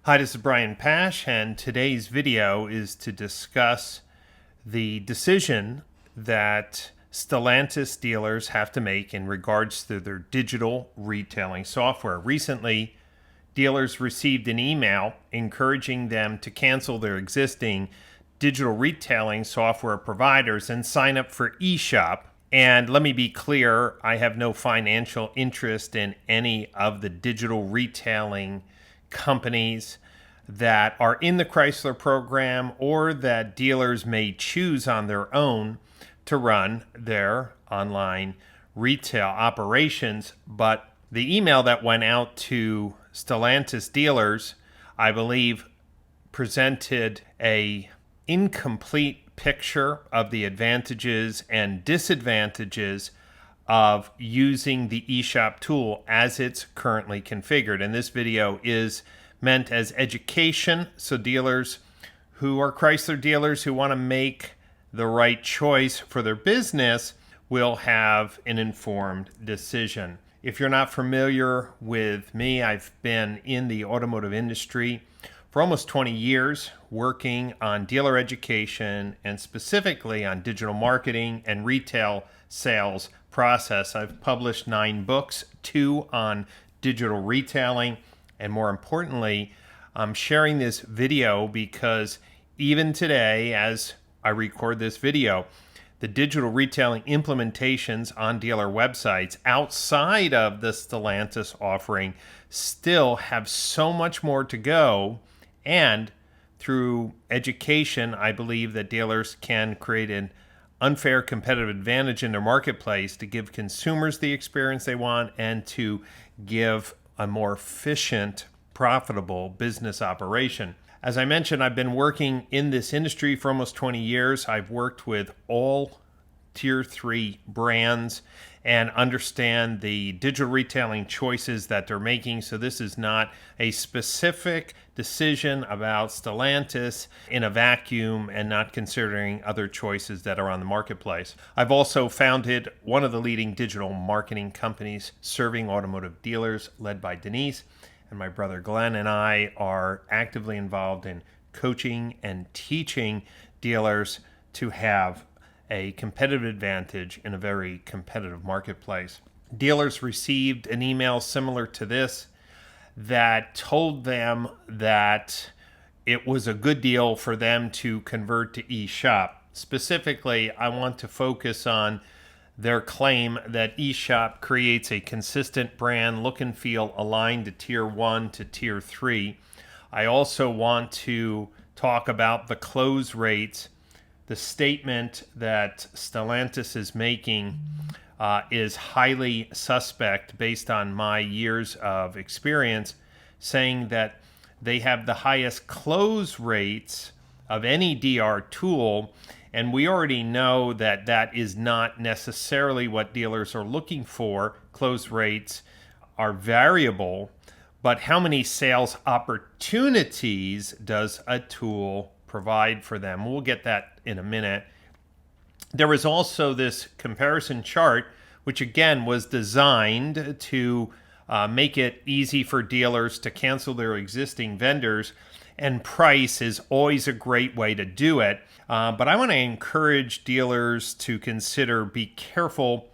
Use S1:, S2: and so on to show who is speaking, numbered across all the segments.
S1: Hi, this is Brian Pash, and today's video is to discuss the decision that Stellantis dealers have to make in regards to their digital retailing software. Recently, dealers received an email encouraging them to cancel their existing digital retailing software providers and sign up for eShop. And let me be clear, I have no financial interest in any of the digital retailing companies that are in the Chrysler program or that dealers may choose on their own to run their online retail operations. But the email that went out to Stellantis dealers, I believe, presented a incomplete picture of the advantages and disadvantages of using the eShop tool as it's currently configured. And this video is meant as education, so dealers who are Chrysler dealers who want to make the right choice for their business will have an informed decision. If you're not familiar with me, I've been in the automotive industry for almost 20 years, working on dealer education and specifically on digital marketing and retail sales process. I've published 9 books, 2 on digital retailing, and more importantly, I'm sharing this video because even today, as I record this video, the digital retailing implementations on dealer websites outside of the Stellantis offering still have so much more to go. And through education, I believe that dealers can create an unfair competitive advantage in their marketplace to give consumers the experience they want and to give a more efficient, profitable business operation. As I mentioned, I've been working in this industry for almost 20 years. I've worked with all Tier 3 brands and understand the digital retailing choices that they're making. So this is not a specific decision about Stellantis in a vacuum and not considering other choices that are on the marketplace. I've also founded one of the leading digital marketing companies serving automotive dealers, led by Denise, and my brother Glenn and I are actively involved in coaching and teaching dealers to have a competitive advantage in a very competitive marketplace. Dealers received an email similar to this that told them that it was a good deal for them to convert to eShop. Specifically, I want to focus on their claim that eShop creates a consistent brand look and feel aligned to Tier 1 to Tier 3. I also want to talk about the close rates. The statement that Stellantis is making is highly suspect based on my years of experience, saying that they have the highest close rates of any DR tool. And we already know that that is not necessarily what dealers are looking for. Close rates are variable, but how many sales opportunities does a tool provide for them? We'll get that in a minute. There was also this comparison chart, which again was designed to make it easy for dealers to cancel their existing vendors, and price is always a great way to do it. But I want to encourage dealers to consider, be careful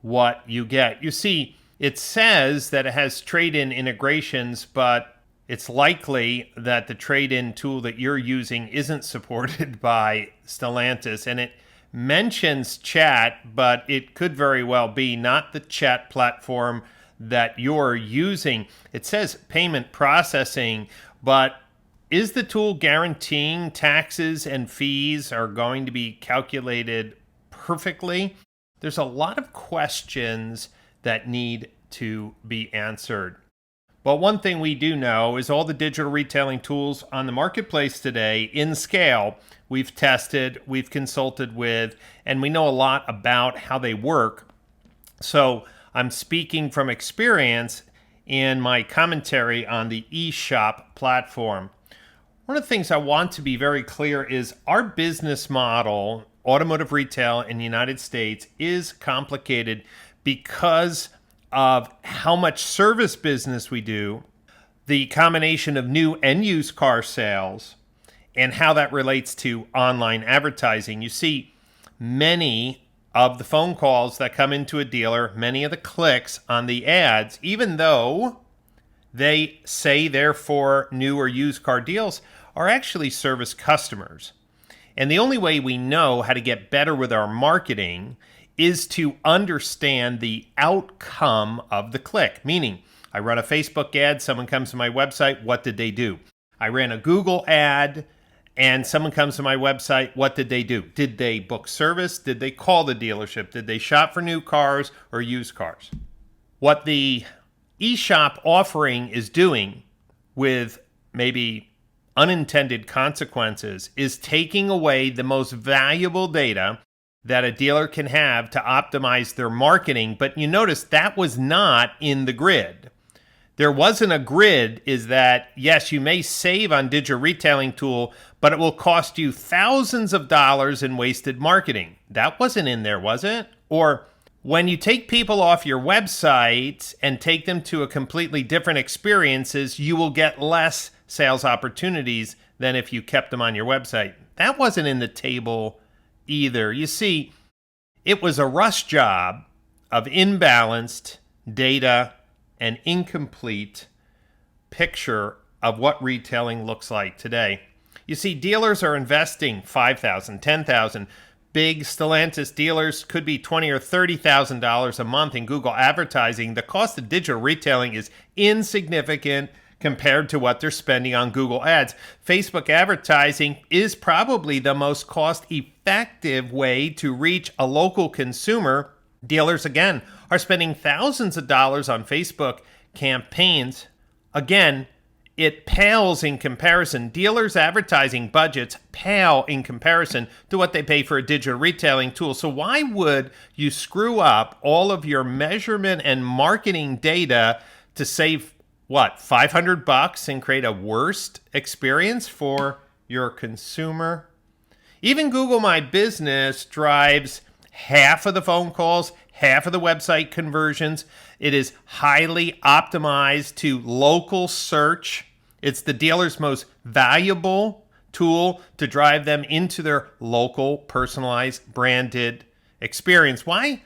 S1: what you get. You see, it says that it has trade-in integrations, but it's likely that the trade-in tool that you're using isn't supported by Stellantis, and it mentions chat, but it could very well be not the chat platform that you're using. It says payment processing, but is the tool guaranteeing taxes and fees are going to be calculated perfectly? There's a lot of questions that need to be answered. But one thing we do know is all the digital retailing tools on the marketplace today in scale, we've tested, we've consulted with, and we know a lot about how they work. So I'm speaking from experience in my commentary on the eShop platform. One of the things I want to be very clear is our business model, automotive retail in the United States, is complicated because of how much service business we do, the combination of new and used car sales and how that relates to online advertising. You see, many of the phone calls that come into a dealer, many of the clicks on the ads, even though they say they're for new or used car deals, are actually service customers. And the only way we know how to get better with our marketing is to understand the outcome of the click. Meaning, I run a Facebook ad, someone comes to my website, what did they do? I ran a Google ad, and someone comes to my website, what did they do? Did they book service? Did they call the dealership? Did they shop for new cars or used cars? What the eShop offering is doing with maybe unintended consequences is taking away the most valuable data that a dealer can have to optimize their marketing. But you notice that was not in the grid. There wasn't a grid is that, yes, you may save on digital retailing tool, but it will cost you thousands of dollars in wasted marketing. That wasn't in there, was it? Or when you take people off your website and take them to a completely different experiences, you will get less sales opportunities than if you kept them on your website. That wasn't in the table either. You see, it was a rush job of imbalanced data and incomplete picture of what retailing looks like today. You see, dealers are investing $5,000, $10,000. Big Stellantis dealers could be $20,000 or $30,000 a month in Google advertising. The cost of digital retailing is insignificant compared to what they're spending on Google ads. Facebook advertising is probably the most cost-effective way to reach a local consumer. Dealers, again, are spending thousands of dollars on Facebook campaigns. Again, it pales in comparison. Dealers' advertising budgets pale in comparison to what they pay for a digital retailing tool. So why would you screw up all of your measurement and marketing data to save, what, $500 and create a worse experience for your consumer? Even Google My Business drives half of the phone calls, half of the website conversions. It is highly optimized to local search. It's the dealer's most valuable tool to drive them into their local, personalized, branded experience. Why?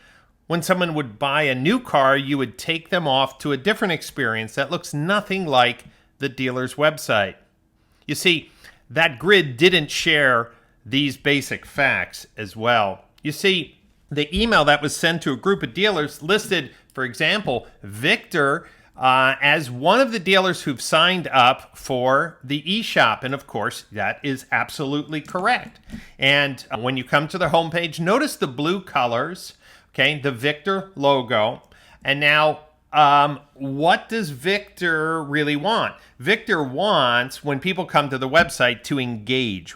S1: When someone would buy a new car, you would take them off to a different experience that looks nothing like the dealer's website. You see, that grid didn't share these basic facts as well. You see, the email that was sent to a group of dealers listed, for example, Victor as one of the dealers who've signed up for the eShop. And of course, that is absolutely correct. And when you come to the homepage, notice the blue colors, okay, the Victor logo. And now, what does Victor really want? Victor wants, when people come to the website, to engage.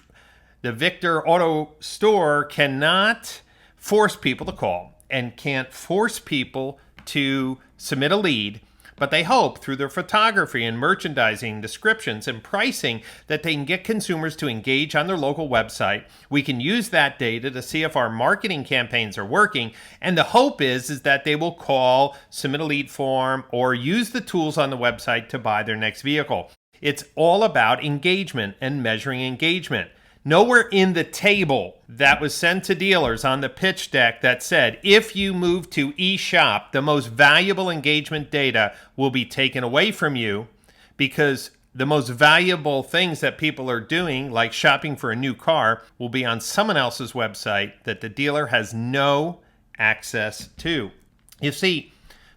S1: The Victor Auto Store cannot force people to call and can't force people to submit a lead, but they hope through their photography and merchandising, descriptions, and pricing that they can get consumers to engage on their local website. We can use that data to see if our marketing campaigns are working, and the hope is that they will call, submit a lead form, or use the tools on the website to buy their next vehicle. It's all about engagement and measuring engagement. Nowhere in the table that was sent to dealers on the pitch deck that said, if you move to eShop, the most valuable engagement data will be taken away from you, because the most valuable things that people are doing, like shopping for a new car, will be on someone else's website that the dealer has no access to. You see,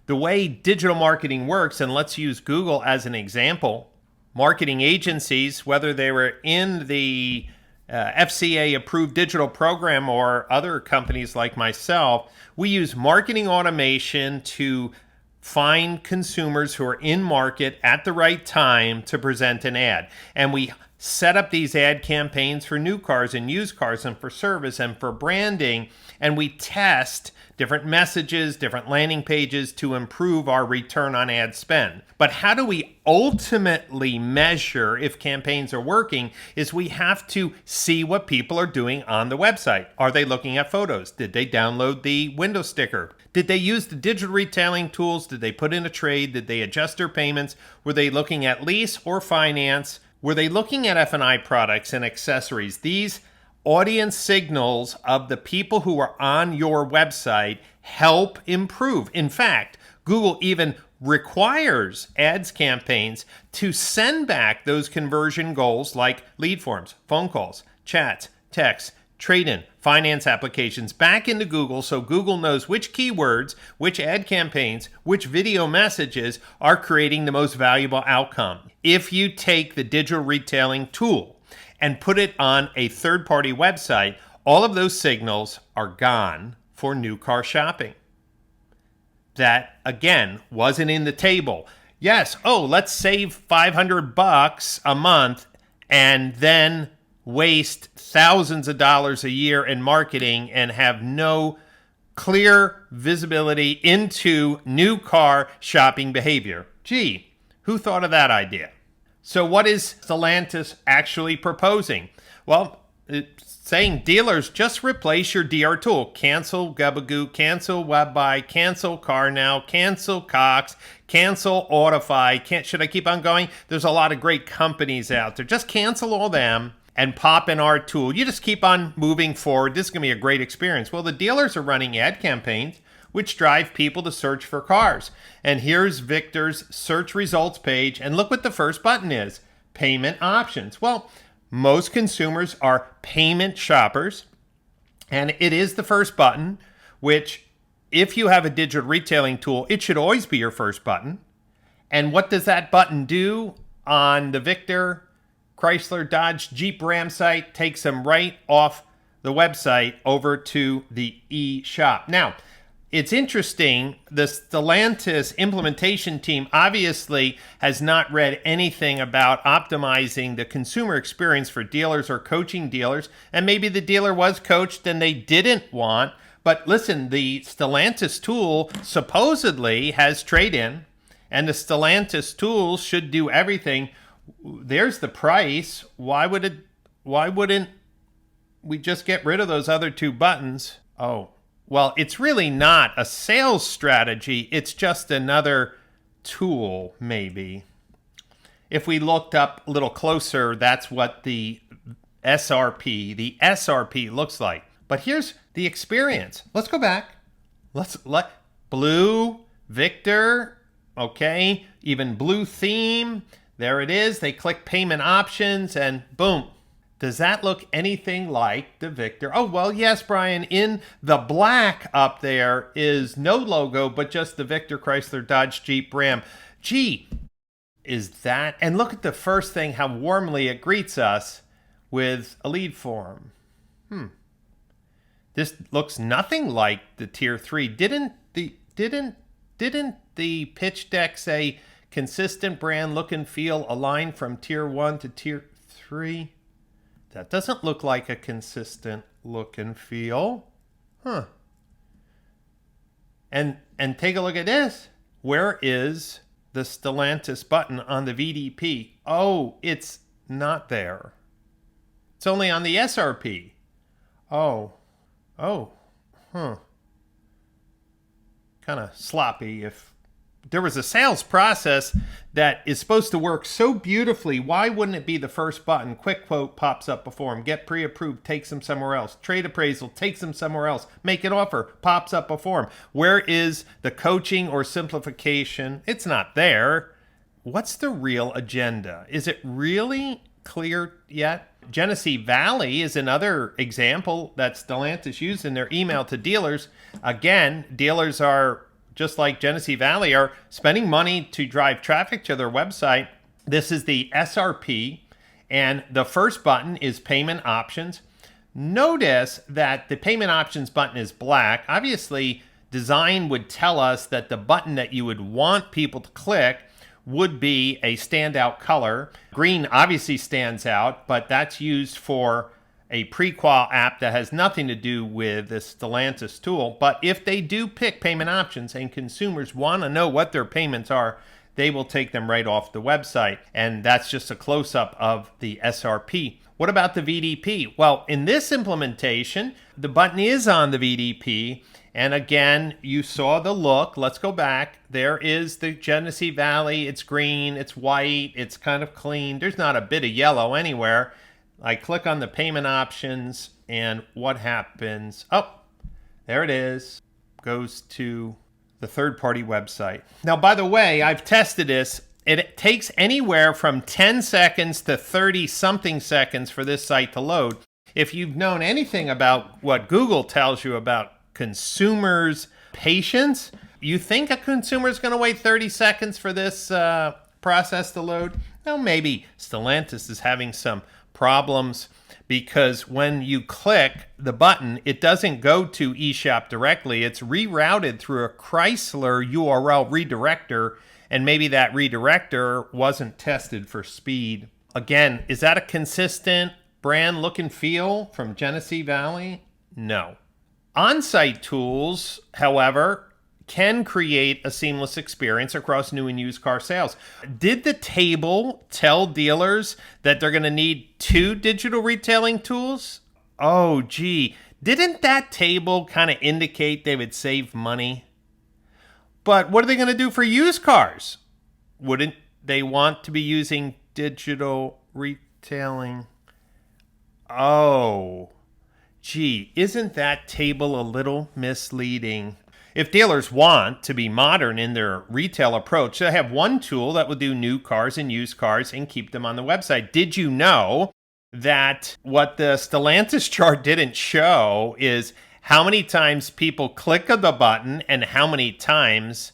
S1: the way digital marketing works, and let's use Google as an example, marketing agencies, whether they were in the FCA-approved digital program or other companies like myself, we use marketing automation to find consumers who are in market at the right time to present an ad. And we set up these ad campaigns for new cars and used cars and for service and for branding, and we test different messages, different landing pages to improve our return on ad spend. But how do we ultimately measure if campaigns are working is we have to see what people are doing on the website. Are they looking at photos? Did they download the window sticker? Did they use the digital retailing tools? Did they put in a trade? Did they adjust their payments? Were they looking at lease or finance? Were they looking at F&I products and accessories? These audience signals of the people who are on your website help improve. In fact, Google even requires ads campaigns to send back those conversion goals like lead forms, phone calls, chats, texts, trade-in, finance applications back into Google so Google knows which keywords, which ad campaigns, which video messages are creating the most valuable outcome. If you take the digital retailing tool and put it on a third-party website, all of those signals are gone for new car shopping. That, again, wasn't in the table. Yes, let's save $500 a month and then waste thousands of dollars a year in marketing and have no clear visibility into new car shopping behavior. Gee, who thought of that idea? So what is Stellantis actually proposing? Well, it's saying dealers just replace your DR tool. Cancel Gabagoo, cancel WebBuy, cancel CarNow, cancel Cox, cancel Autify. Should I keep on going? There's a lot of great companies out there. Just cancel all them and pop in our tool. You just keep on moving forward. This is going to be a great experience. Well, the dealers are running ad campaigns which drive people to search for cars. And here's Victor's search results page. And look what the first button is, payment options. Well, most consumers are payment shoppers. And it is the first button, which if you have a digital retailing tool, it should always be your first button. And what does that button do on the Victor, Chrysler, Dodge, Jeep, Ram site? Takes them right off the website over to the eShop. Now, it's interesting, the Stellantis implementation team obviously has not read anything about optimizing the consumer experience for dealers or coaching dealers, and maybe the dealer was coached and they didn't want. But listen, the Stellantis tool supposedly has trade-in, and the Stellantis tool should do everything. There's the price. Why wouldn't we just get rid of those other two buttons? Well, it's really not a sales strategy. It's just another tool, maybe. If we looked up a little closer, that's what the SRP looks like. But here's the experience. Let's go back. Let blue, Victor, okay, even blue theme. There it is. They click payment options and boom. Does that look anything like the Victor? Oh, well, yes, Brian. In the black up there is no logo, but just the Victor, Chrysler, Dodge, Jeep, Ram. Gee, is that? And look at the first thing, how warmly it greets us with a lead form. This looks nothing like the Tier 3. Didn't the pitch deck say consistent brand look and feel aligned from Tier 1 to Tier 3? That doesn't look like a consistent look and feel. And take a look at this. Where is the Stellantis button on the VDP? Oh, it's not there. It's only on the SRP. Kind of sloppy. If there was a sales process that is supposed to work so beautifully, why wouldn't it be the first button? Quick quote pops up before them. Get pre-approved, takes them somewhere else. Trade appraisal, takes them somewhere else. Make an offer, pops up before them. Where is the coaching or simplification? It's not there. What's the real agenda? Is it really clear yet? Genesee Valley is another example that Stellantis used in their email to dealers. Again, dealers are, just like Genesee Valley, are spending money to drive traffic to their website. This is the SRP, and the first button is payment options. Notice that the payment options button is black. Obviously, design would tell us that the button that you would want people to click would be a standout color. Green obviously stands out, but that's used for a pre-qual app that has nothing to do with the Stellantis tool. But if they do pick payment options and consumers want to know what their payments are, they will take them right off the website. And that's just a close-up of the SRP. What about the VDP? Well, in this implementation, the button is on the VDP. And again, you saw the look. Let's go back. There is the Genesee Valley. It's green, it's white, it's kind of clean. There's not a bit of yellow anywhere. I click on the payment options, and what happens? Oh, there it is. Goes to the third-party website. Now, by the way, I've tested this. It takes anywhere from 10 seconds to 30-something seconds for this site to load. If you've known anything about what Google tells you about consumers' patience, you think a consumer is going to wait 30 seconds for this process to load? Well, maybe Stellantis is having some problems because when you click the button, it doesn't go to eShop directly. It's rerouted through a Chrysler URL redirector, and maybe that redirector wasn't tested for speed. Again, is that a consistent brand look and feel from Genesee Valley? No. OnSite Tools, however, can create a seamless experience across new and used car sales. Did the table tell dealers that they're going to need 2 digital retailing tools? Oh, gee. Didn't that table kind of indicate they would save money? But what are they going to do for used cars? Wouldn't they want to be using digital retailing? Oh, gee. Isn't that table a little misleading? If dealers want to be modern in their retail approach, they have one tool that will do new cars and used cars and keep them on the website. Did you know that what the Stellantis chart didn't show is how many times people click on the button and how many times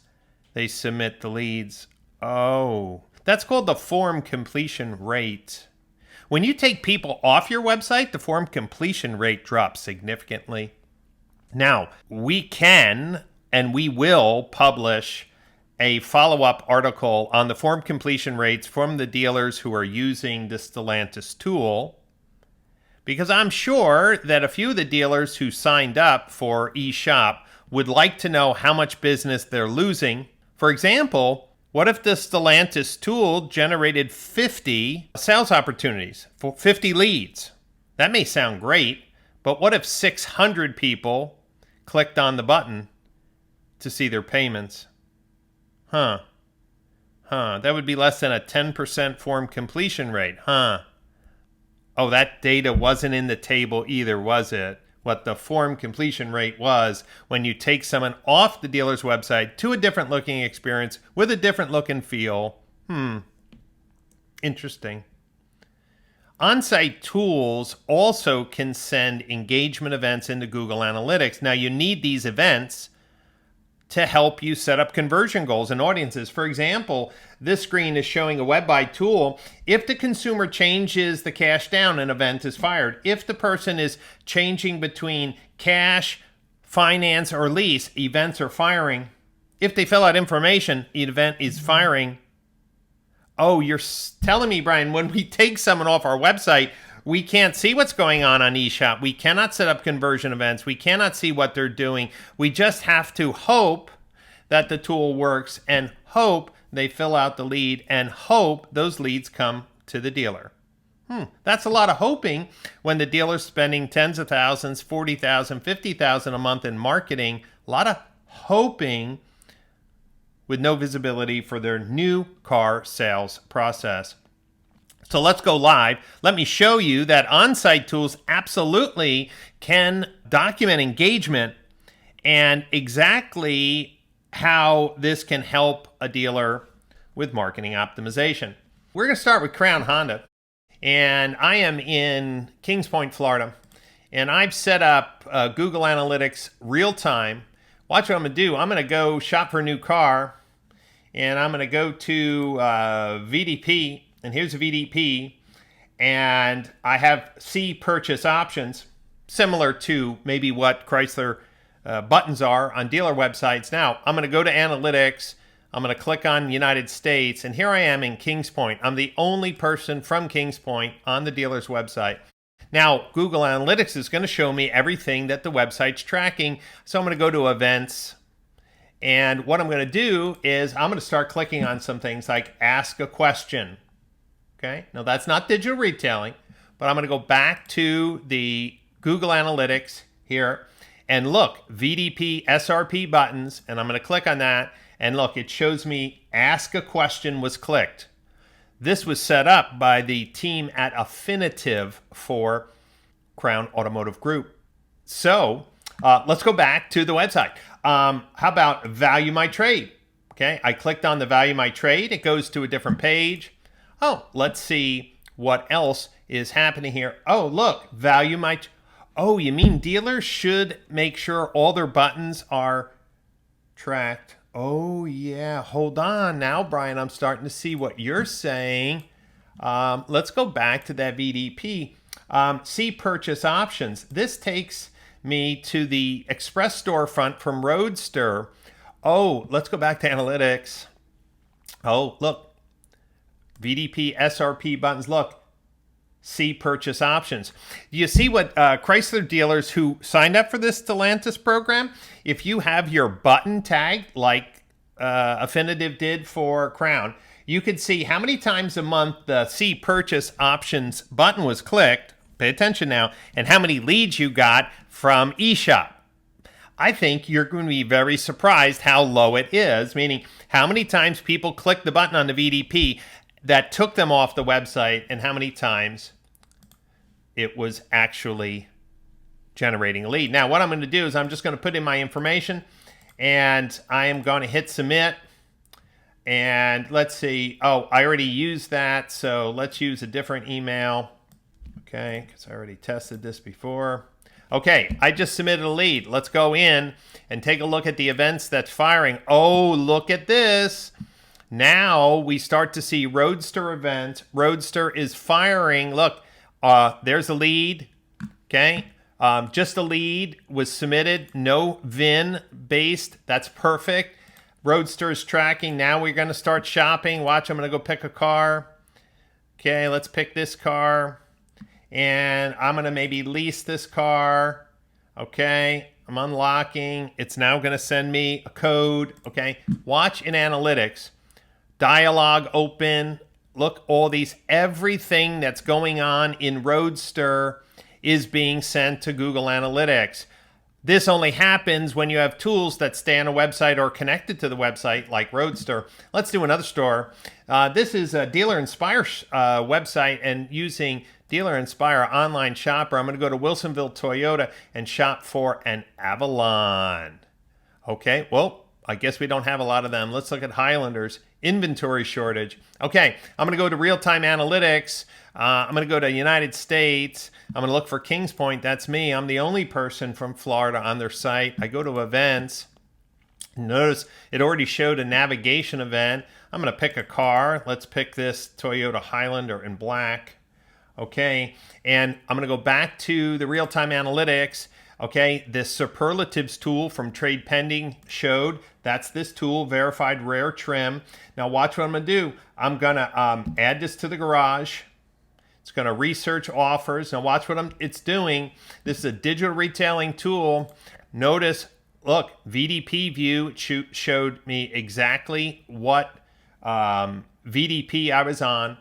S1: they submit the leads? Oh, that's called the form completion rate. When you take people off your website, the form completion rate drops significantly. Now, we can and we will publish a follow-up article on the form completion rates from the dealers who are using the Stellantis tool, because I'm sure that a few of the dealers who signed up for eShop would like to know how much business they're losing. For example, what if the Stellantis tool generated 50 sales opportunities, for 50 leads? That may sound great, but what if 600 people clicked on the button to see their payments? That would be less than a 10% form completion rate, Oh, that data wasn't in the table either, was it? What the form completion rate was when you take someone off the dealer's website to a different looking experience with a different look and feel. Interesting. OnSite Tools also can send engagement events into Google Analytics. Now, you need these events to help you set up conversion goals and audiences. For example, this screen is showing a web buy tool. If the consumer changes the cash down, an event is fired. If the person is changing between cash, finance, or lease, events are firing. If they fill out information, the event is firing. Oh, you're telling me, Brian, when we take someone off our website, we can't see what's going on eShop. We cannot set up conversion events. We cannot see what they're doing. We just have to hope that the tool works and hope they fill out the lead and hope those leads come to the dealer. That's a lot of hoping when the dealer's spending tens of thousands, 40,000, 50,000 a month in marketing. A lot of hoping with no visibility for their new car sales process. So let's go live. Let me show you that OnSite Tools absolutely can document engagement and exactly how this can help a dealer with marketing optimization. We're going to start with Crown Honda. And I am in Kings Point, Florida. And I've set up Google Analytics real time. Watch what I'm going to do. I'm going to go shop for a new car. And I'm going to go to VDP. And here's a VDP, and I have see purchase options, similar to maybe what Chrysler buttons are on dealer websites. Now, I'm going to go to Analytics. I'm going to click on United States, and here I am in Kings Point. I'm the only person from Kings Point on the dealer's website. Now, Google Analytics is going to show me everything that the website's tracking. So I'm going to go to Events. And what I'm going to do is I'm going to start clicking on some things like Ask a Question. Okay, now that's not digital retailing, but I'm going to go back to the Google Analytics here and look, VDP SRP buttons, and I'm going to click on that. And look, it shows me Ask a Question was clicked. This was set up by the team at Affinitive for Crown Automotive Group. So let's go back to the website. How about Value My Trade? Okay, I clicked on the Value My Trade. It goes to a different page. Oh, let's see what else is happening here. Oh, look, Value My... Oh, you mean dealers should make sure all their buttons are tracked? Oh, yeah. Hold on. Now, Brian, I'm starting to see what you're saying. Let's go back to that VDP. See Purchase Options. This takes me to the Express storefront from Roadster. Oh, let's go back to Analytics. Oh, look. VDP, SRP buttons. Look. See Purchase Options. You see what Chrysler dealers who signed up for this Stellantis program, if you have your button tagged like Affinitive did for Crown, you could see how many times a month the See Purchase Options button was clicked, pay attention now, and how many leads you got from eShop. I think you're going to be very surprised how low it is, meaning how many times people click the button on the VDP that took them off the website and how many times it was actually generating a lead. Now, what I'm going to do is I'm just going to put in my information and I am going to hit submit. And let's see. Oh, I already used that. So let's use a different email. Okay, because I already tested this before. Okay, I just submitted a lead. Let's go in and take a look at the events that's firing. Oh, look at this. Now we start to see Roadster event. Roadster is firing. Look, there's a lead. Okay, just a lead was submitted. No VIN based. That's perfect. Roadster is tracking. Now we're going to start shopping. Watch, I'm going to go pick a car. Okay, let's pick this car. And I'm going to maybe lease this car. Okay, I'm unlocking. It's now going to send me a code. Okay, watch in Analytics. Dialog open. Look, all these, everything that's going on in Roadster is being sent to Google Analytics. This only happens when you have tools that stay on a website or connected to the website like Roadster. Let's do another store. This is a Dealer Inspire website, and using Dealer Inspire online shopper, I'm going to go to Wilsonville Toyota and shop for an Avalon. Okay, well, I guess we don't have a lot of them. Let's look at Highlanders. Inventory shortage. Okay, I'm going to go to real-time analytics. I'm going to go to United States. I'm going to look for Kings Point. That's me. I'm the only person from Florida on their site. I go to events. Notice it already showed a navigation event. I'm going to pick a car. Let's pick this Toyota Highlander in black. Okay, and I'm going to go back to the real-time analytics. Okay, this superlatives tool from Trade Pending showed. That's this tool, verified rare trim. Now watch what I'm going to do. I'm going to add this to the garage. It's going to research offers. Now watch what it's doing. This is a digital retailing tool. Notice, look, VDP view showed me exactly what VDP I was on.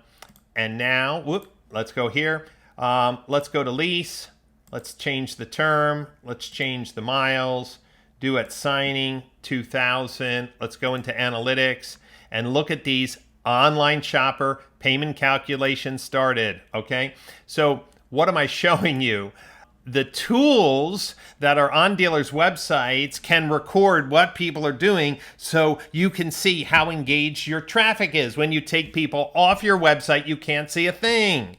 S1: And now, whoop, let's go here. Let's go to lease. Let's change the term. Let's change the miles. Due at signing, 2000. Let's go into analytics and look at these online shopper payment calculations started. Okay, so what am I showing you? The tools that are on dealers' websites can record what people are doing so you can see how engaged your traffic is. When you take people off your website, you can't see a thing.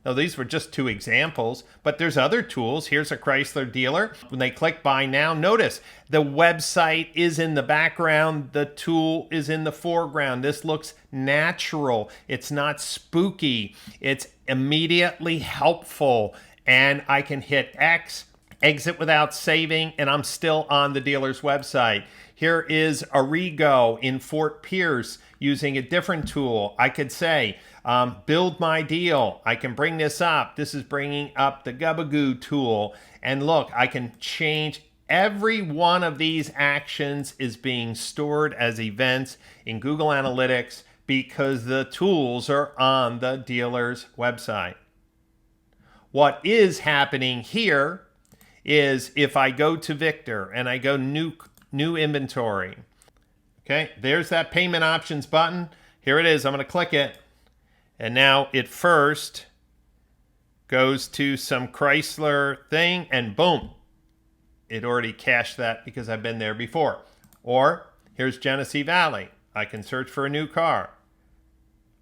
S1: Now, these were just two examples, but there's other tools. Here's a Chrysler dealer. When they click Buy Now, notice the website is in the background. The tool is in the foreground. This looks natural. It's not spooky. It's immediately helpful. And I can hit X exit without saving, and I'm still on the dealer's website. Here is Arrigo in Fort Pierce using a different tool. I could say, build my deal. I can bring this up. This is bringing up the Gubagoo tool. And look, I can change. Every one of these actions is being stored as events in Google Analytics because the tools are on the dealer's website. What is happening here is if I go to Victor and I go new inventory, okay, there's that payment options button. Here it is. I'm going to click it. And now it first goes to some Chrysler thing and boom, it already cached that because I've been there before. Or here's Genesee Valley. I can search for a new car.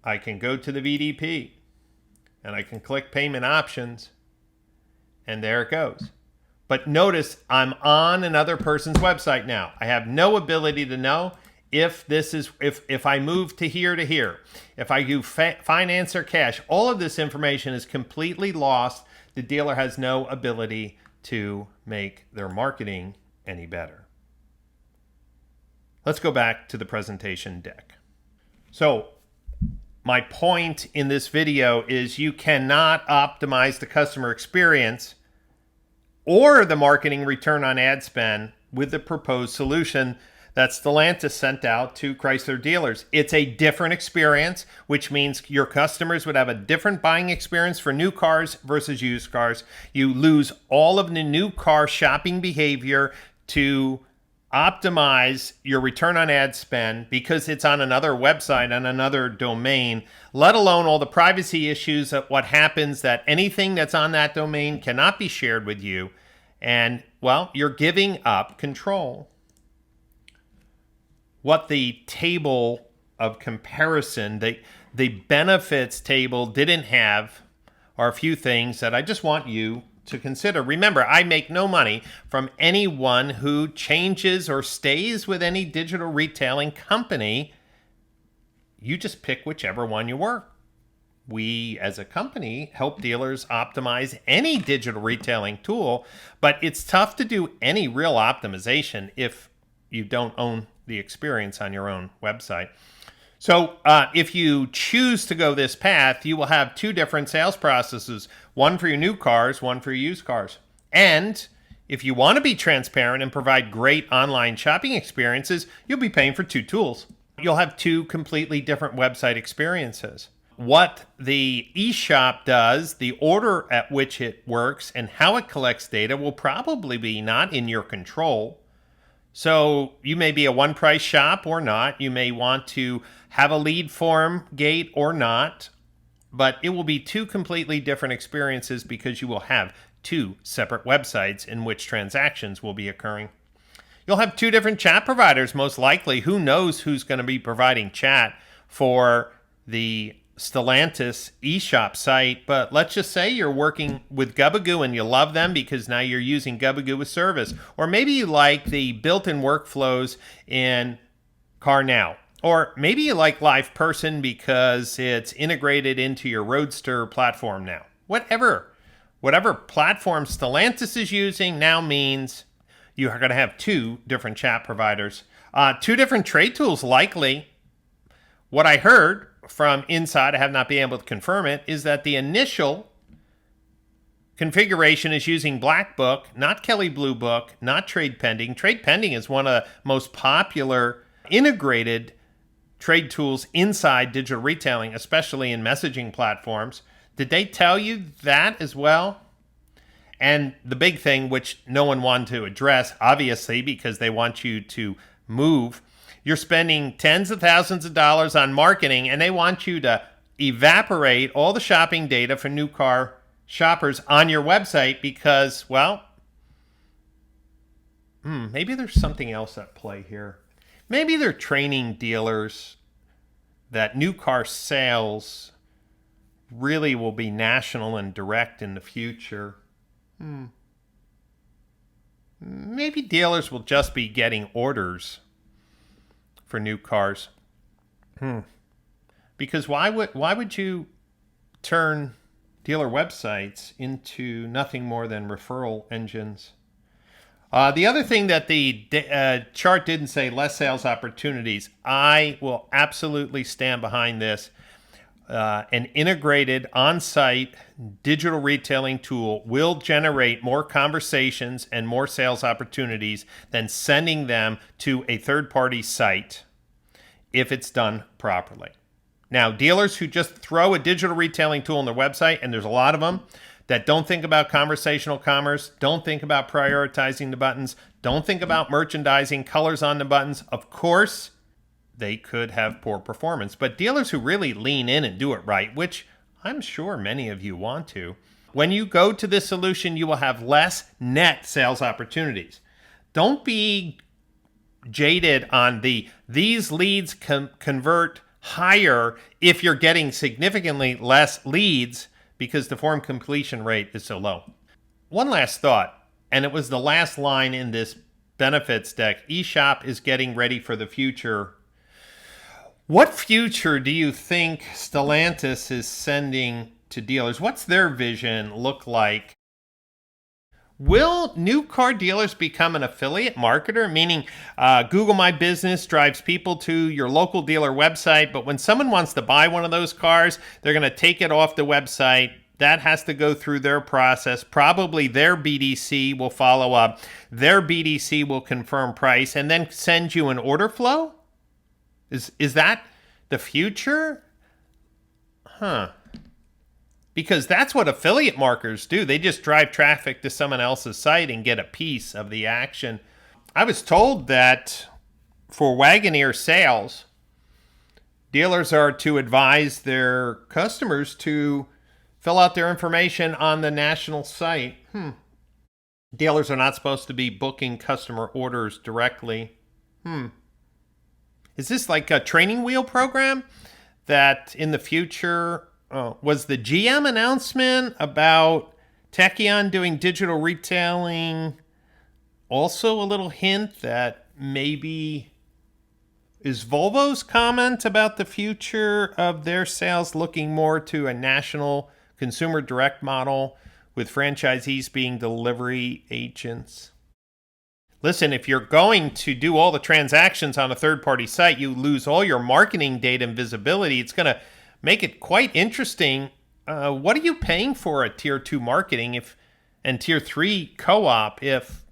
S1: I can go to the VDP and I can click payment options and there it goes. But notice I'm on another person's website now. I have no ability to know if this is, if I move to here, if I do finance or cash. All of this information is completely lost. The dealer has no ability to make their marketing any better. Let's go back to the presentation deck. So my point in this video is you cannot optimize the customer experience or the marketing return on ad spend with the proposed solution that Stellantis sent out to Chrysler dealers. It's a different experience, which means your customers would have a different buying experience for new cars versus used cars. You lose all of the new car shopping behavior to optimize your return on ad spend because it's on another website, on another domain, let alone all the privacy issues of what happens that anything that's on that domain cannot be shared with you. And, well, you're giving up control. What the table of comparison, the benefits table didn't have are a few things that I just want you to consider. Remember, I make no money from anyone who changes or stays with any digital retailing company. You just pick whichever one you work. We, as a company, help dealers optimize any digital retailing tool, but it's tough to do any real optimization if you don't own the experience on your own website. So if you choose to go this path, you will have two different sales processes, one for your new cars, one for your used cars. And if you want to be transparent and provide great online shopping experiences, you'll be paying for two tools. You'll have two completely different website experiences. What the eShop does, the order at which it works, and how it collects data will probably be not in your control. So you may be a one-price shop or not. You may want to have a lead form gate or not. But it will be two completely different experiences because you will have two separate websites in which transactions will be occurring. You'll have two different chat providers, most likely. Who knows who's going to be providing chat for the Stellantis eShop site, but let's just say you're working with Gubagoo and you love them because now you're using Gubagoo with service. Or maybe you like the built-in workflows in CarNow. Or maybe you like LivePerson because it's integrated into your Roadster platform now. Whatever platform Stellantis is using now means you are going to have two different chat providers. Two different trade tools likely. What I heard from inside, I have not been able to confirm it, is that the initial configuration is using Black Book, not Kelley Blue Book, not Trade Pending. Trade Pending is one of the most popular integrated trade tools inside digital retailing, especially in messaging platforms. Did they tell you that as well? And the big thing, which no one wanted to address, obviously, because they want you to move, you're spending tens of thousands of dollars on marketing, and they want you to evaporate all the shopping data for new car shoppers on your website because, well, maybe there's something else at play here. Maybe they're training dealers that new car sales really will be national and direct in the future. Maybe dealers will just be getting orders for new cars. Because why would you turn dealer websites into nothing more than referral engines. The other thing that the chart didn't say, less sales opportunities. I will absolutely stand behind this. An integrated on-site digital retailing tool will generate more conversations and more sales opportunities than sending them to a third-party site if it's done properly. Now, dealers who just throw a digital retailing tool on their website, and there's a lot of them, that don't think about conversational commerce, don't think about prioritizing the buttons, don't think about merchandising, colors on the buttons, of course, they could have poor performance. But dealers who really lean in and do it right, which I'm sure many of you want to, when you go to this solution, you will have less net sales opportunities. Don't be jaded on these leads convert higher if you're getting significantly less leads because the form completion rate is so low. One last thought, and it was the last line in this benefits deck. eShop is getting ready for the future. What future do you think Stellantis is sending to dealers? What's their vision look like? Will new car dealers become an affiliate marketer, meaning Google My Business drives people to your local dealer website, but when someone wants to buy one of those cars, they're going to take it off the website. That has to go through their process. Probably their BDC will follow up. Their BDC will confirm price and then send you an order flow? Is that the future? Because that's what affiliate marketers do. They just drive traffic to someone else's site and get a piece of the action. I was told that for Wagoneer sales, dealers are to advise their customers to fill out their information on the national site. Dealers are not supposed to be booking customer orders directly. Is this like a training wheel program that in the future... was the GM announcement about Techion doing digital retailing also a little hint that maybe is Volvo's comment about the future of their sales looking more to a national consumer direct model with franchisees being delivery agents? Listen, if you're going to do all the transactions on a third-party site, you lose all your marketing data and visibility. It's going to make it quite interesting. What are you paying for a tier 2 marketing and tier 3 co-op if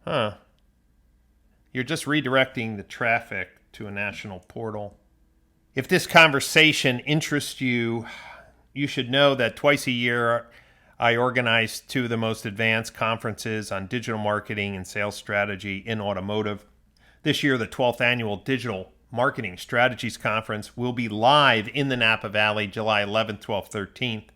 S1: you're just redirecting the traffic to a national portal? If this conversation interests you, you should know that twice a year I organize 2 of the most advanced conferences on digital marketing and sales strategy in automotive. This year, the 12th annual Digital Marketing Strategies Conference will be live in the Napa Valley, July 11th, 12th, 13th.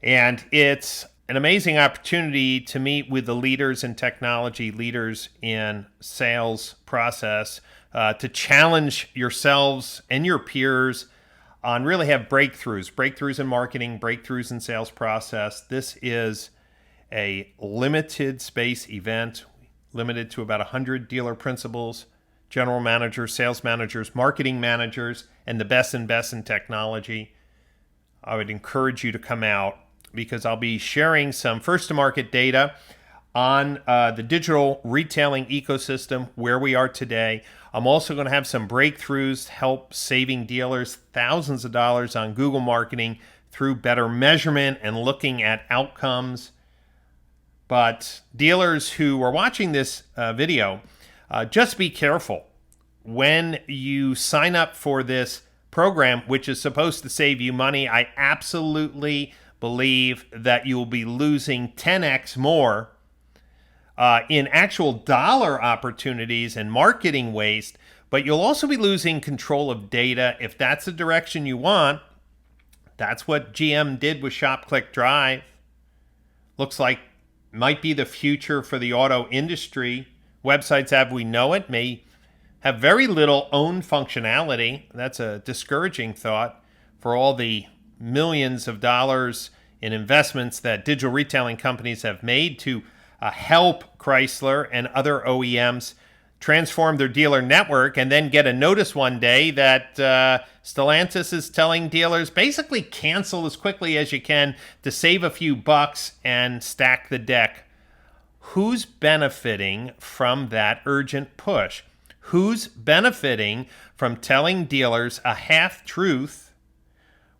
S1: And it's an amazing opportunity to meet with the leaders in technology, leaders in sales process, to challenge yourselves and your peers on really have breakthroughs in marketing, breakthroughs in sales process. This is a limited space event, limited to about 100 dealer principals, general managers, sales managers, marketing managers, and the best in technology. I would encourage you to come out because I'll be sharing some first-to-market data on the digital retailing ecosystem, where we are today. I'm also going to have some breakthroughs to help saving dealers thousands of dollars on Google marketing through better measurement and looking at outcomes. But dealers who are watching this video, just be careful when you sign up for this program, which is supposed to save you money. I absolutely believe that you will be losing 10x more in actual dollar opportunities and marketing waste, but you'll also be losing control of data. If that's the direction you want, that's what GM did with Shop Click Drive. Looks like might be the future for the auto industry. Websites as we know it may have very little own functionality. That's a discouraging thought for all the millions of dollars in investments that digital retailing companies have made to help Chrysler and other OEMs transform their dealer network and then get a notice one day that Stellantis is telling dealers basically cancel as quickly as you can to save a few bucks and stack the deck. Who's benefiting from that urgent push? Who's benefiting from telling dealers a half-truth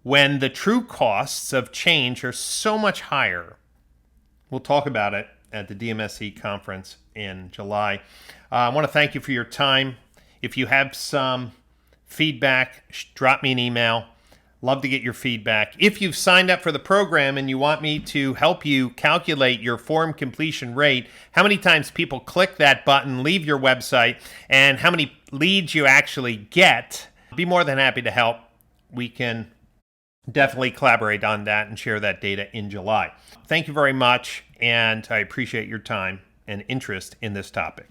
S1: when the true costs of change are so much higher? We'll talk about it at the DMSE conference in July. I want to thank you for your time. If you have some feedback, drop me an email. Love to get your feedback. If you've signed up for the program and you want me to help you calculate your form completion rate, how many times people click that button, leave your website, and how many leads you actually get, I'd be more than happy to help. We can definitely collaborate on that and share that data in July. Thank you very much, and I appreciate your time and interest in this topic.